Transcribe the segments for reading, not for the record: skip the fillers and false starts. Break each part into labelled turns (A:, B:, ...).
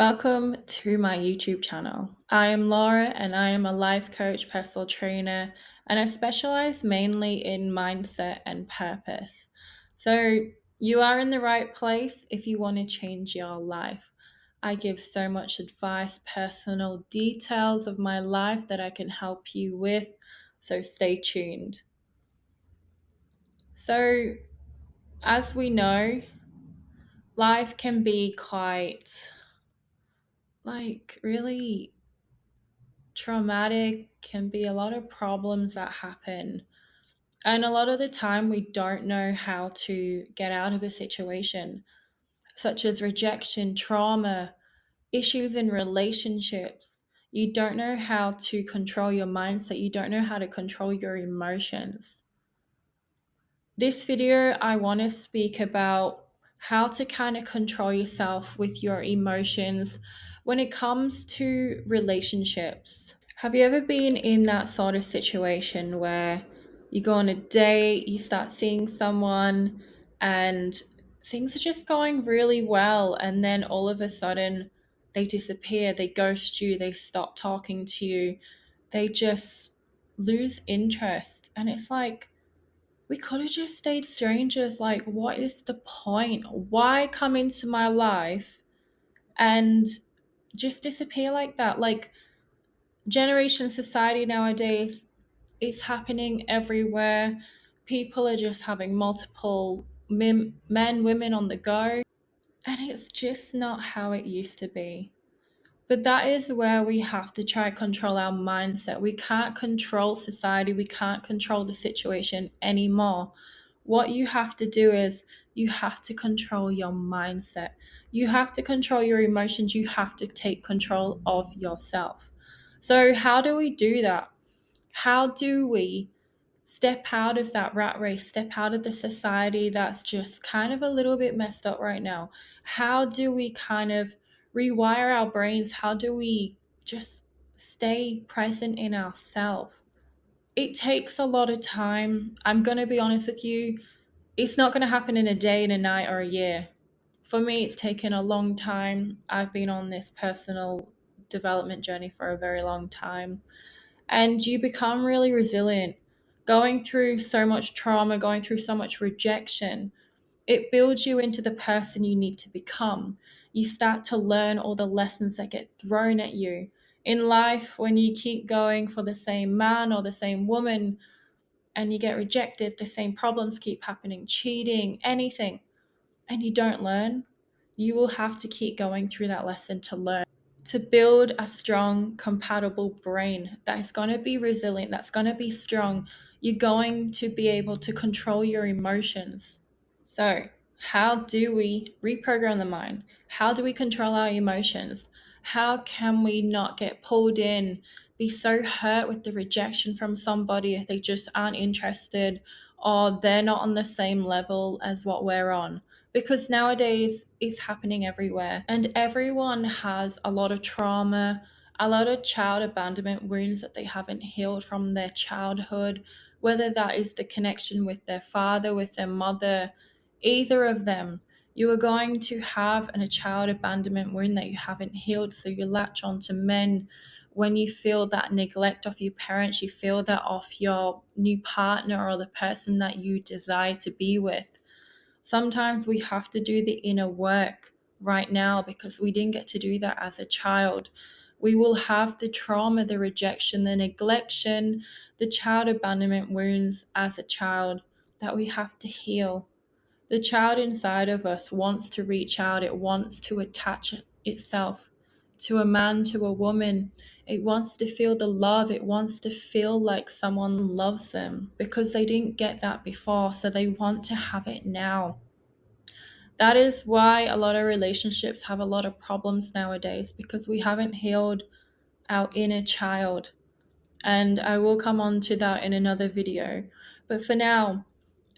A: Welcome to my YouTube channel. I am Laura and I am a life coach, personal trainer, and I specialize mainly in mindset and purpose. So, you are in the right place if you want to change your life. I give so much advice, personal details of my life that I can help you with. So, stay tuned. So, as we know, life can be quite really traumatic, can be a lot of problems that happen. And a lot of the time, we don't know how to get out of a situation, such as rejection, trauma, issues in relationships. You don't know how to control your mindset. You don't know how to control your emotions. This video, I want to speak about how to kind of control yourself with your emotions when it comes to relationships. Have you ever been in that sort of situation where you go on a date, you start seeing someone, and things are just going really well, and then all of a sudden they disappear, they ghost you, they stop talking to you, they just lose interest? And it's like, we could have just stayed strangers. Like, what is the point? Why come into my life and just disappear like that? Like, generation society nowadays, it's happening everywhere. People are just having multiple men, women on the go, and it's just not how it used to be. But that is where we have to try to control our mindset. We can't control society, we can't control the situation anymore. What you have to do is you have to control your mindset. You have to control your emotions. You have to take control of yourself. So, how do we do that? How do we step out of that rat race, step out of the society that's just kind of a little bit messed up right now? How do we kind of rewire our brains? How do we just stay present in ourselves? It takes a lot of time. I'm going to be honest with you. It's not going to happen in a day, in a night, or a year. For me, it's taken a long time. I've been on this personal development journey for a very long time. And you become really resilient. Going through so much trauma, going through so much rejection, it builds you into the person you need to become. You start to learn all the lessons that get thrown at you. In life, when you keep going for the same man or the same woman and you get rejected, the same problems keep happening, cheating, anything, and you don't learn, you will have to keep going through that lesson to learn, to build a strong, compatible brain that is going to be resilient, that's going to be strong. You're going to be able to control your emotions. So, how do we reprogram the mind? How do we control our emotions? How can we not get pulled in, be so hurt with the rejection from somebody if they just aren't interested or they're not on the same level as what we're on? Because nowadays it's happening everywhere and everyone has a lot of trauma, a lot of child abandonment wounds that they haven't healed from their childhood, whether that is the connection with their father, with their mother, either of them. You are going to have a child abandonment wound that you haven't healed, so you latch on to men. When you feel that neglect of your parents, you feel that of your new partner or the person that you desire to be with. Sometimes we have to do the inner work right now because we didn't get to do that as a child. We will have the trauma, the rejection, the neglection, the child abandonment wounds as a child that we have to heal. The child inside of us wants to reach out, it wants to attach itself to a man, to a woman. It wants to feel the love, it wants to feel like someone loves them because they didn't get that before, so they want to have it now. That is why a lot of relationships have a lot of problems nowadays, because we haven't healed our inner child. And I will come on to that in another video. But for now,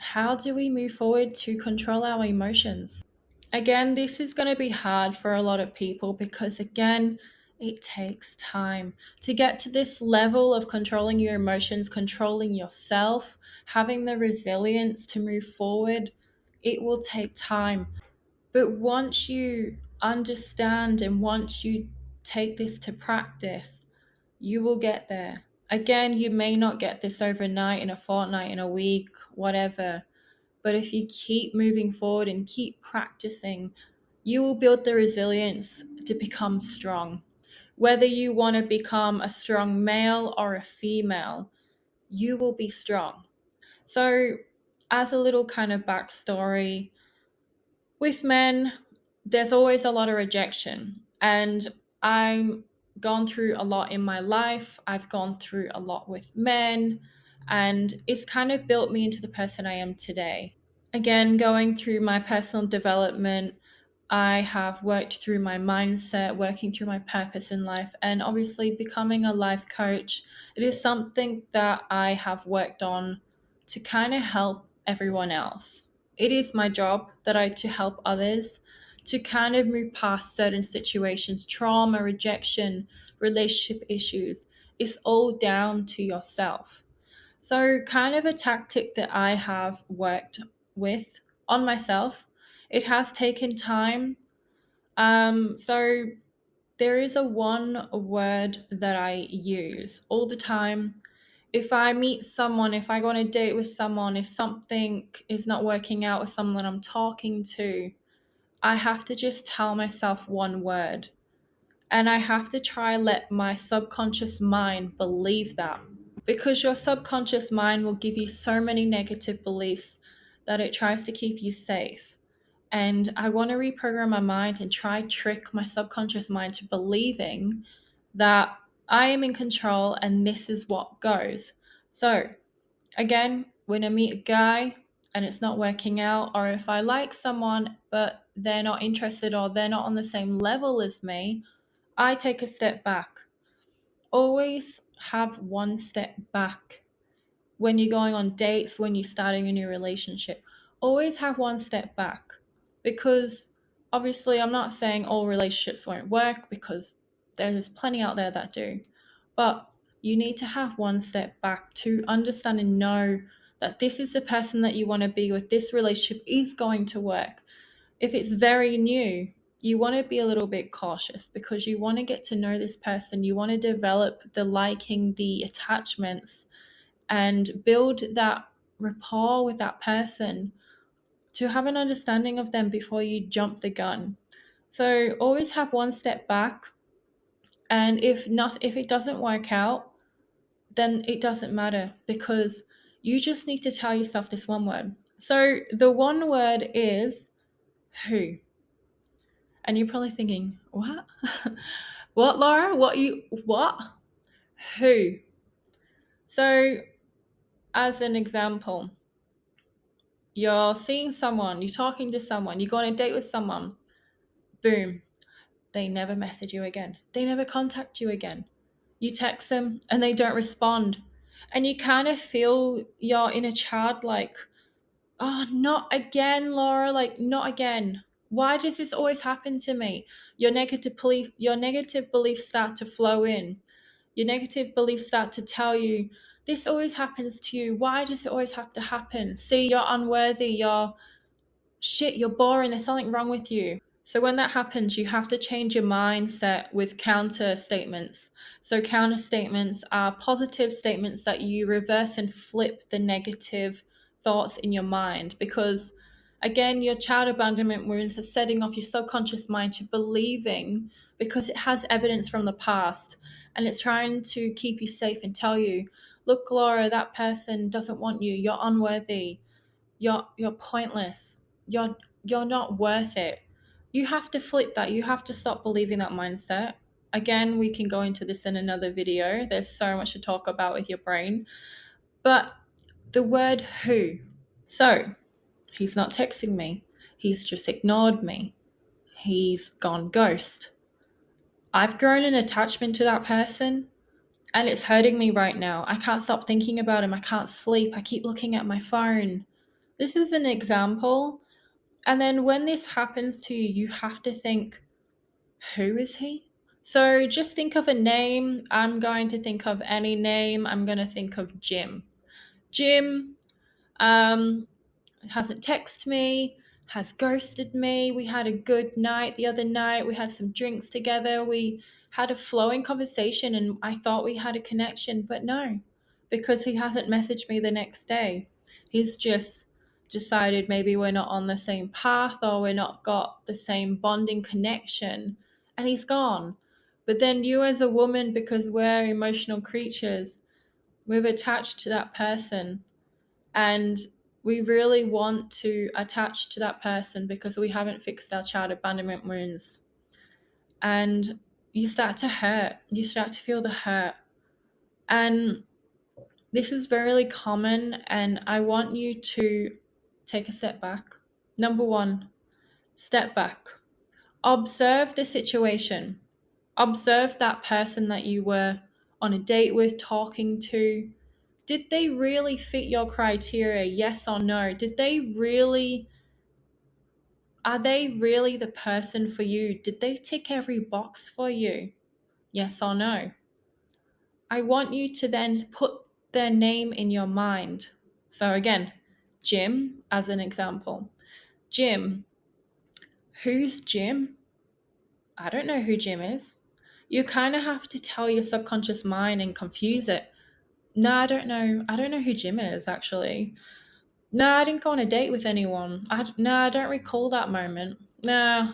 A: how do we move forward to control our emotions? Again, this is going to be hard for a lot of people because, again, it takes time to get to this level of controlling your emotions, controlling yourself, having the resilience to move forward. It will take time. But once you understand, and once you take this to practice, you will get there. Again, you may not get this overnight, in a fortnight, in a week, whatever. But if you keep moving forward and keep practicing, you will build the resilience to become strong. Whether you want to become a strong male or a female, you will be strong. So, as a little kind of backstory, with men, there's always a lot of rejection. And I'm gone through a lot in my life. I've gone through a lot with men, and it's kind of built me into the person I am today. Again, going through my personal development, I have worked through my mindset, working through my purpose in life, and obviously becoming a life coach. It is something that I have worked on to kind of help everyone else. It is my job that I to help others to kind of move past certain situations, trauma, rejection, relationship issues. It's all down to yourself. So, kind of a tactic that I have worked with on myself. It has taken time. So, there is a one word that I use all the time. If I meet someone, if I go on a date with someone, if something is not working out with someone I'm talking to, I have to just tell myself one word. And I have to try let my subconscious mind believe that, because your subconscious mind will give you so many negative beliefs that it tries to keep you safe. And I want to reprogram my mind and try trick my subconscious mind to believing that I am in control and this is what goes. So, again, when I meet a guy and it's not working out, or if I like someone but they're not interested or they're not on the same level as me, I take a step back. Always have one step back. When you're going on dates, when you're starting a new relationship, always have one step back. Because obviously, I'm not saying all relationships won't work, because there's plenty out there that do. But you need to have one step back to understand and know that this is the person that you want to be with. This relationship is going to work. If it's very new, you want to be a little bit cautious, because you want to get to know this person. You want to develop the liking, the attachments, and build that rapport with that person to have an understanding of them before you jump the gun. So always have one step back, and if it doesn't work out, then it doesn't matter, because you just need to tell yourself this one word. So the one word is who. And you're probably thinking, what? What, Laura? What? Who? So, as an example, you're seeing someone, you're talking to someone, you go on a date with someone, boom, they never message you again. They never contact you again. You text them and they don't respond. And you kind of feel your inner child like, oh, not again, Laura, like, not again. Why does this always happen to me? Your negative beliefs start to flow in. Your negative beliefs start to tell you, this always happens to you. Why does it always have to happen? See, you're unworthy. You're shit. You're boring. There's something wrong with you. So when that happens, you have to change your mindset with counter statements. So counter statements are positive statements that you reverse and flip the negative thoughts in your mind, because again, your child abandonment wounds are setting off your subconscious mind to believing, because it has evidence from the past, and it's trying to keep you safe and tell you, look, Laura, that person doesn't want you. You're unworthy. You're pointless. You're not worth it. You have to flip that. You have to stop believing that mindset. Again, we can go into this in another video. There's so much to talk about with your brain. But the word who. So, he's not texting me. He's just ignored me. He's gone ghost. I've grown an attachment to that person, and it's hurting me right now. I can't stop thinking about him. I can't sleep. I keep looking at my phone. This is an example. And then when this happens to you, you have to think, who is he? So just think of a name. I'm going to think of any name. I'm going to think of Jim. Jim hasn't texted me, has ghosted me. We had a good night the other night. We had some drinks together. We had a flowing conversation and I thought we had a connection, but no, because he hasn't messaged me the next day. He's just decided maybe we're not on the same path or we're not got the same bonding connection, and he's gone. But then you as a woman, because we're emotional creatures, we've attached to that person, and we really want to attach to that person because we haven't fixed our child abandonment wounds. And you start to hurt, you start to feel the hurt. And this is very common, and I want you to take a step back. Number one, step back. Observe the situation. Observe that person that you were on a date with, talking to. Did they really fit your criteria? Yes or no? Are they really the person for you? Did they tick every box for you? Yes or no? I want you to then put their name in your mind. So again, Jim as an example. Jim. Who's Jim? I don't know who Jim is. You kind of have to tell your subconscious mind and confuse it. No, I don't know. I don't know who Jim is, actually. No, I didn't go on a date with anyone. No, I don't recall that moment. No,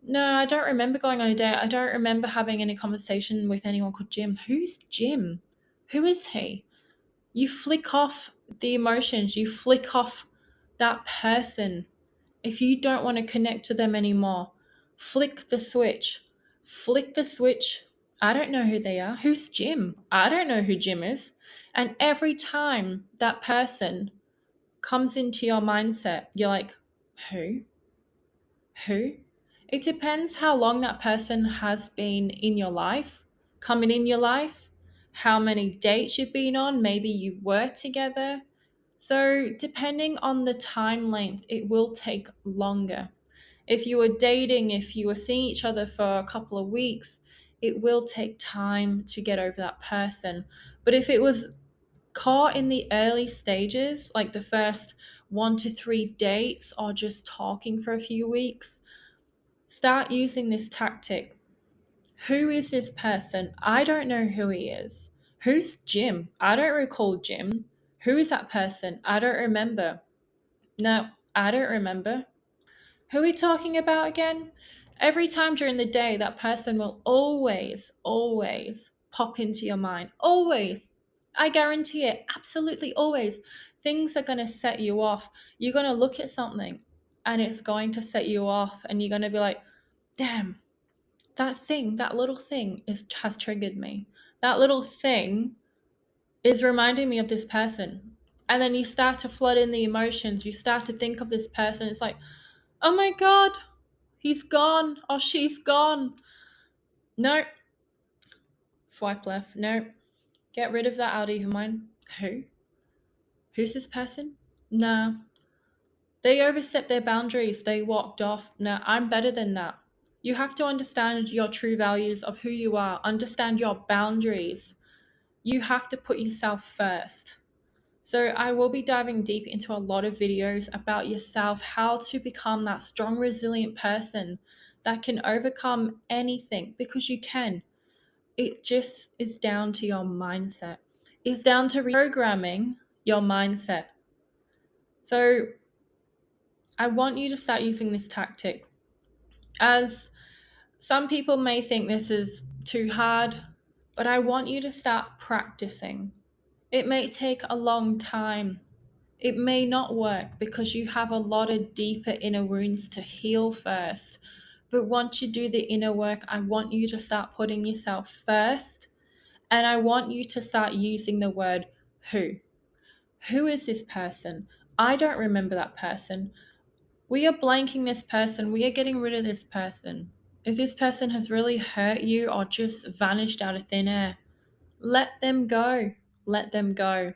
A: no, I don't remember going on a date. I don't remember having any conversation with anyone called Jim. Who's Jim? Who is he? You flick off the emotions. You flick off that person. If you don't want to connect to them anymore, flick the switch. Flick the switch. I don't know who they are. Who's Jim? I don't know who Jim is. And every time that person comes into your mindset, you're like, who? Who? It depends how long that person has been in your life, coming in your life, how many dates you've been on, maybe you were together. So, depending on the time length, it will take longer. If you were dating, if you were seeing each other for a couple of weeks, it will take time to get over that person. But if it was caught in the early stages, like the first 1 to 3 dates or just talking for a few weeks, start using this tactic. Who is this person? I don't know who he is. Who's Jim? I don't recall Jim. Who is that person? I don't remember. No, I don't remember. Who are we talking about again? Every time during the day, that person will always pop into your mind. Always. I guarantee it. Absolutely always. Things are going to set you off. You're going to look at something and it's going to set you off, and you're going to be like, damn, that little thing has triggered me. That little thing is reminding me of this person. And then you start to flood in the emotions. You start to think of this person. It's like, oh my God, he's gone or she's gone. No. Swipe left. No. Get rid of that out of your mind. Who? Who's this person? Nah. They overstepped their boundaries. They walked off. Nah, I'm better than that. You have to understand your true values of who you are. Understand your boundaries. You have to put yourself first. So I will be diving deep into a lot of videos about yourself, how to become that strong, resilient person that can overcome anything, because you can. It just is down to your mindset. It's down to reprogramming your mindset. So I want you to start using this tactic. As some people may think this is too hard, but I want you to start practicing. It may take a long time. It may not work because you have a lot of deeper inner wounds to heal first. But once you do the inner work, I want you to start putting yourself first. And I want you to start using the word who. Who is this person? I don't remember that person. We are blanking this person. We are getting rid of this person. If this person has really hurt you or just vanished out of thin air, let them go. Let them go.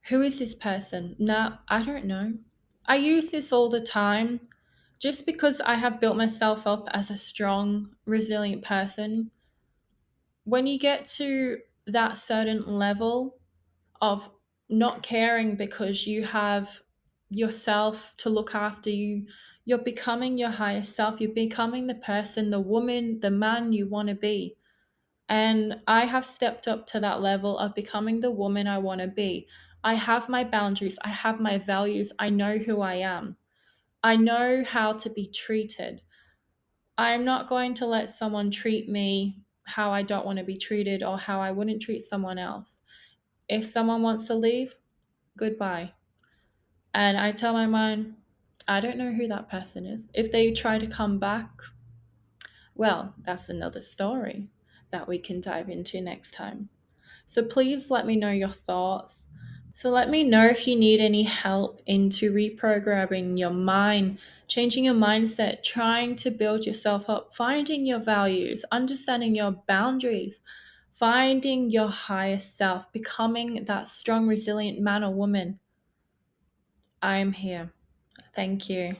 A: Who is this person? Nah, I don't know. I use this all the time just because I have built myself up as a strong, resilient person. When you get to that certain level of not caring because you have yourself to look after you. You're becoming your highest self. You're becoming the person, the woman, the man you want to be. And I have stepped up to that level of becoming the woman I want to be. I have my boundaries, I have my values, I know who I am. I know how to be treated. I'm not going to let someone treat me how I don't want to be treated or how I wouldn't treat someone else. If someone wants to leave, goodbye. And I tell my mind, I don't know who that person is. If they try to come back, well, that's another story that we can dive into next time. So please let me know your thoughts. So let me know if you need any help into reprogramming your mind, changing your mindset, trying to build yourself up, finding your values, understanding your boundaries, finding your highest self, becoming that strong, resilient man or woman. I am here. Thank you.